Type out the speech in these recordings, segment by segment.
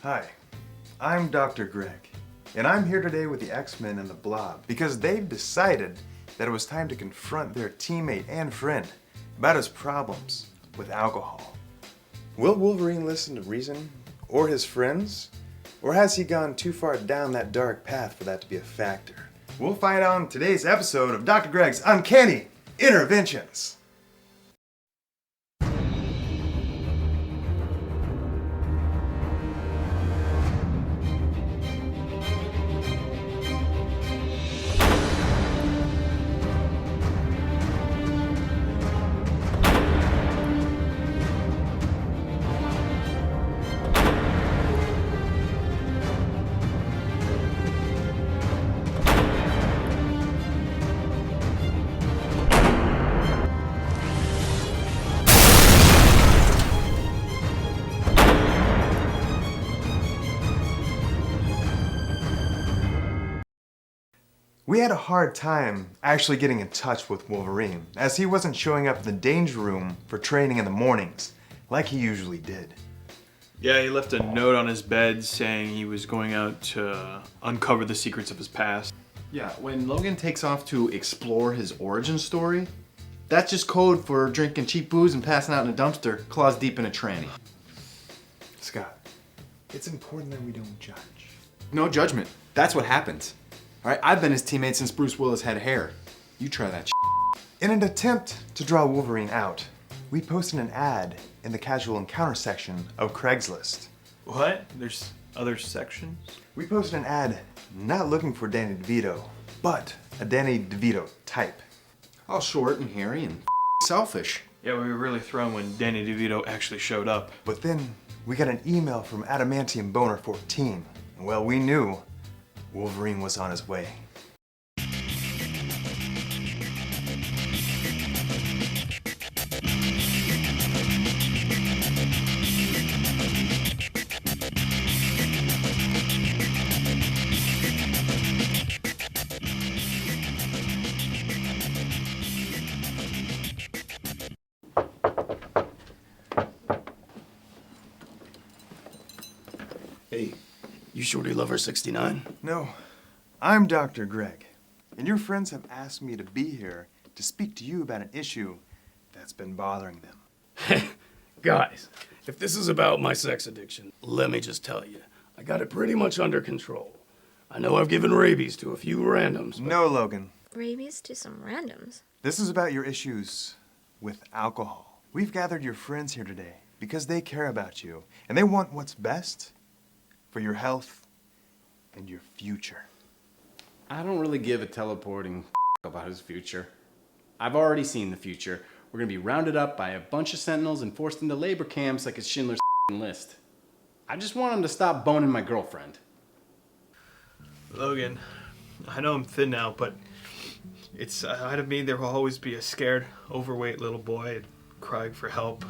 Hi, I'm Dr. Greg, and I'm here today with the X-Men and the Blob because they've decided that it was time to confront their teammate and friend about his problems with alcohol. Will Wolverine listen to reason or his friends? Or has he gone too far down that dark path for that to be a factor? We'll find out in today's episode of Dr. Greg's Uncanny Interventions. We had a hard time actually getting in touch with Wolverine, as he wasn't showing up in the danger room for training in the mornings, like he usually did. Yeah, he left a note on his bed saying he was going out to uncover the secrets of his past. Yeah, when Logan takes off to explore his origin story, that's just code for drinking cheap booze and passing out in a dumpster, claws deep in a tranny. Scott, it's important that we don't judge. No judgment. That's what happens. All right, I've been his teammate since Bruce Willis had hair. You try that shit. In an attempt to draw Wolverine out, we posted an ad in the casual encounter section of Craigslist. What? There's other sections? We posted an ad not looking for Danny DeVito, but a Danny DeVito type. All short and hairy and selfish. Yeah, we were really thrown when Danny DeVito actually showed up. But then we got an email from Adamantium Boner 14, and well, we knew Wolverine was on his way. Hey, you Shorty Lover 69? No, I'm Dr. Greg, and your friends have asked me to be here to speak to you about an issue that's been bothering them. Guys, if this is about my sex addiction, let me just tell you, I got it pretty much under control. I know I've given rabies to a few randoms, but... No, Logan. Rabies to some randoms? This is about your issues with alcohol. We've gathered your friends here today because they care about you, and they want what's best for your health and your future. I don't really give a teleporting about his future. I've already seen the future. We're gonna be rounded up by a bunch of sentinels and forced into labor camps like it's Schindler's List. I just want him to stop boning my girlfriend. Logan, I know I'm thin now, but it's out of me there will always be a scared, overweight little boy crying for help.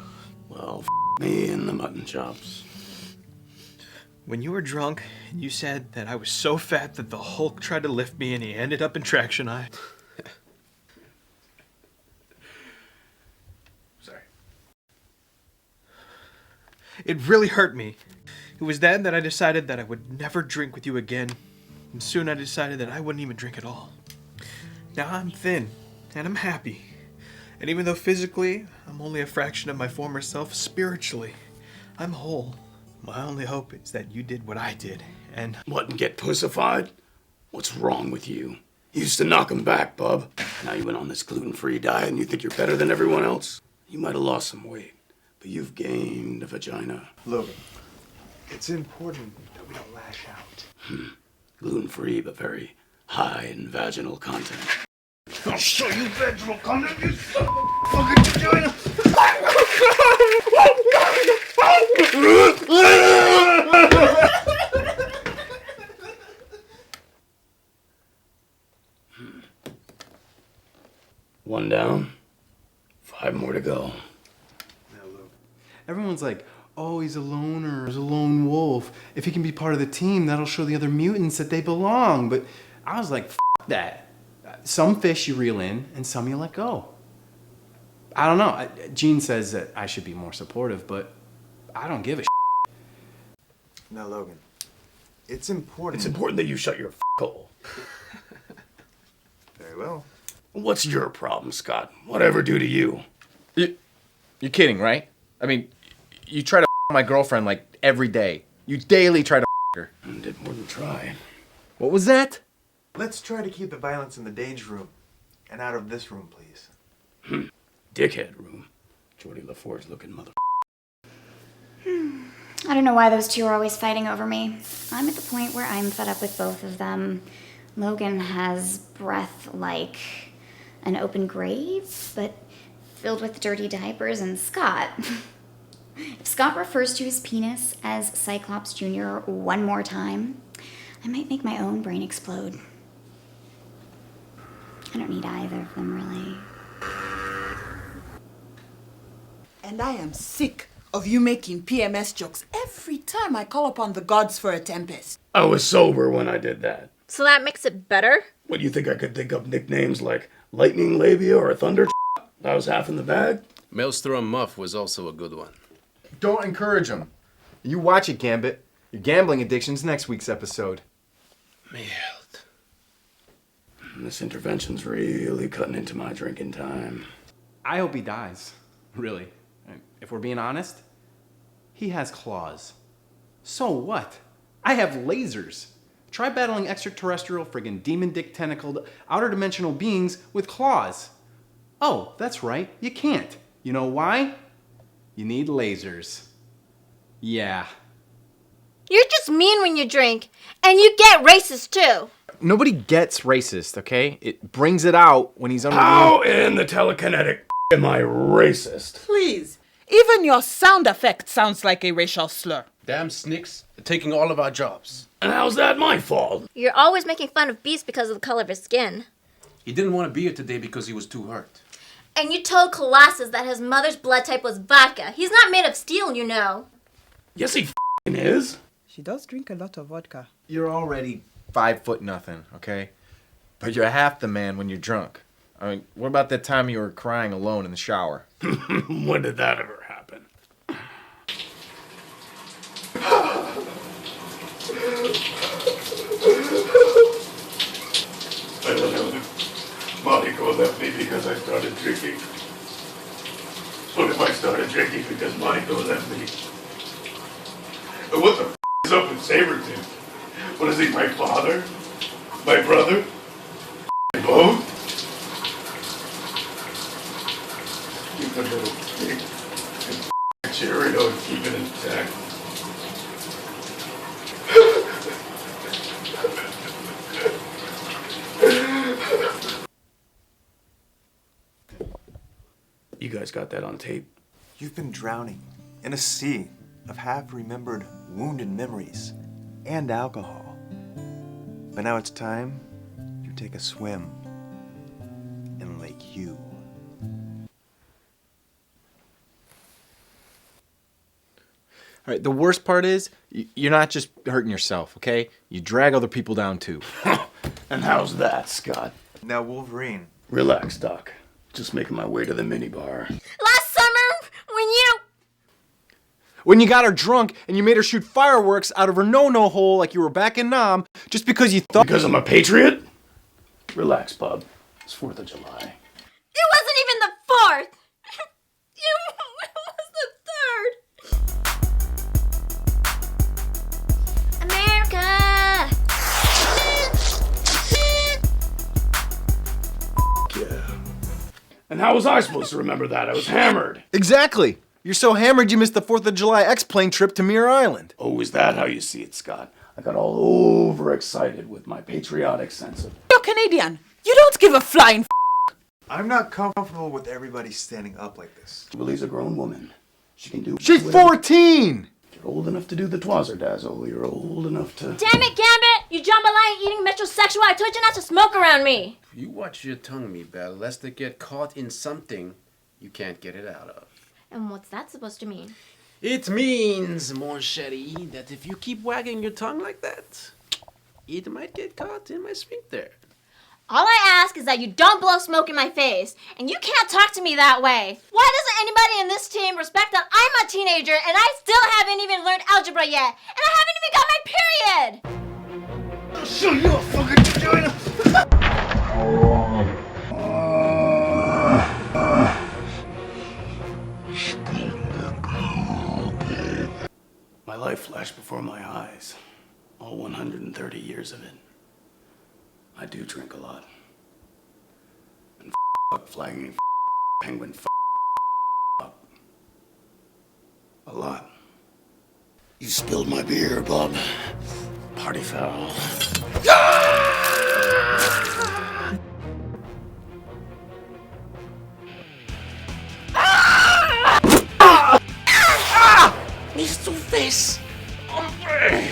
Well, me and the mutton chops. When you were drunk, you said that I was so fat that the Hulk tried to lift me and he ended up in traction. Sorry. It really hurt me. It was then that I decided that I would never drink with you again. And soon I decided that I wouldn't even drink at all. Now I'm thin, and I'm happy. And even though physically I'm only a fraction of my former self, spiritually, I'm whole. My only hope is that you did what I did, and... What, and get pussified? What's wrong with you? You used to knock 'em back, bub. Now you went on this gluten-free diet and you think you're better than everyone else? You might have lost some weight, but you've gained a vagina. Logan, it's important that we don't lash out. Gluten-free, but very high in vaginal content. I'll show you vaginal content, you son of a fucking vagina! One down, 5 more to go. Everyone's like, oh, he's a loner, he's a lone wolf. If he can be part of the team, that'll show the other mutants that they belong. But I was like, F that. Some fish you reel in, and some you let go. I don't know. Gene says that I should be more supportive, but I don't give a shit. Now, Logan, it's important. It's important that you shut your hole. Very well. What's your problem, Scott? Whatever do to you? You're kidding, right? I mean, you try to my girlfriend like every day. You daily try to her. I did more than try. What was that? Let's try to keep the violence in the danger room and out of this room, please. Dickhead room. Geordie LaForge looking mother. I don't know why those two are always fighting over me. I'm at the point where I'm fed up with both of them. Logan has breath like an open grave, but filled with dirty diapers, and Scott. If Scott refers to his penis as Cyclops Jr. one more time, I might make my own brain explode. I don't need either of them, really. And I am sick of you making PMS jokes every time I call upon the gods for a tempest. I was sober when I did that. So that makes it better? What, you think I could think up nicknames like Lightning Labia or Thunder? That was half in the bag? Maelstrom Muff was also a good one. Don't encourage him. You watch it, Gambit. Your gambling addiction's next week's episode. Mild. This intervention's really cutting into my drinking time. I hope he dies. Really. If we're being honest, he has claws. So what? I have lasers. Try battling extraterrestrial friggin' demon dick tentacled outer dimensional beings with claws. Oh, that's right, you can't. You know why? You need lasers. Yeah. You're just mean when you drink, and you get racist too. Nobody gets racist, okay? It brings it out when he's under How in the telekinetic am I racist? Please, even your sound effect sounds like a racial slur. Damn snicks, they're taking all of our jobs. And how's that my fault? You're always making fun of Beast because of the color of his skin. He didn't want to be here today because he was too hurt. And you told Colossus that his mother's blood type was vodka. He's not made of steel, you know. Yes, he is. She does drink a lot of vodka. You're already 5'0", okay? But you're half the man when you're drunk. I mean, what about that time you were crying alone in the shower? When did that ever happen? I don't know. Monica left me because I started drinking. What if I started drinking because Monica left me? And what the is up with Sabretooth? What is he, my father? My brother? Both? Keep the little pig and Cheerio and keep it intact. You guys got that on tape? You've been drowning in a sea of half-remembered wounded memories and alcohol. But now it's time you take a swim in Lake U. All right, the worst part is, you're not just hurting yourself, okay? You drag other people down too. And how's that, Scott? Now, Wolverine. Relax, Doc. Just making my way to the minibar. Last summer, When you got her drunk and you made her shoot fireworks out of her no-no hole like you were back in Nam, just because you thought... Because I'm a patriot? Relax, bub. It's 4th of July. It wasn't even the 4th. It was the 3rd. America. Yeah. And how was I supposed to remember that? I was hammered. Exactly. You're so hammered you missed the 4th of July X-plane trip to Mirror Island. Oh, is that how you see it, Scott? I got all overexcited with my patriotic sense of... You're Canadian. You don't give a flying I'm not comfortable with everybody standing up like this. Willie's a grown woman. She can do... She's 14! You're old enough to do the twazzer-dazzle. You're old enough to... Damn it, Gambit! You jambalaya eating metrosexual. I told you not to smoke around me. You watch your tongue, me belle, lest it get caught in something you can't get it out of. And what's that supposed to mean? It means, mon chéri, that if you keep wagging your tongue like that, it might get caught in my sphincter. All I ask is that you don't blow smoke in my face, and you can't talk to me that way. Why doesn't anybody in this team respect that I'm a teenager and I still haven't even learned algebra yet, and I haven't even got my period! I'll show you a fucking vagina! My life flashed before my eyes. All 130 years of it. I do drink a lot. And up flagging penguin up. A lot. You spilled my beer, Bob. Party foul. Mis tu face! Hombre!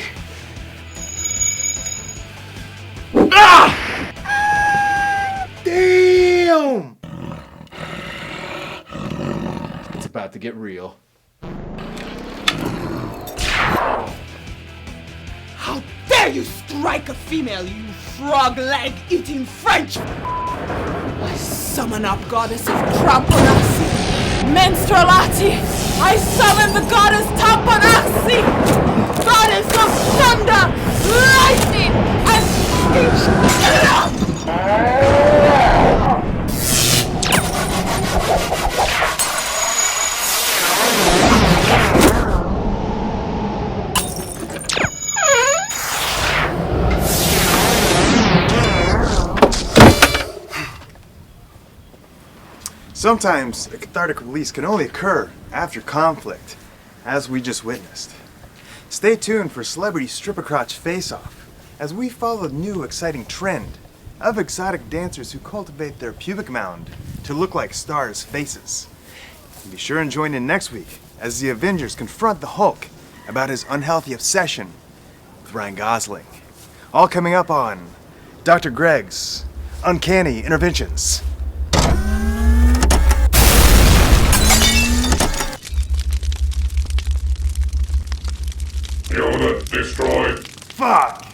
Damn! It's about to get real. How dare you strike a female, you frog-leg-eating French! I summon up goddess of Tramponassi, Menstrualati! I summon the goddess Tamponassi! Goddess of thunder, lightning, and Sometimes a cathartic release can only occur after conflict, as we just witnessed. Stay tuned for Celebrity Stripper Crotch Face-Off, as we follow the new exciting trend of exotic dancers who cultivate their pubic mound to look like stars' faces. And be sure and join in next week as the Avengers confront the Hulk about his unhealthy obsession with Ryan Gosling. All coming up on Dr. Greg's Uncanny Interventions. Unit destroyed. Fuck!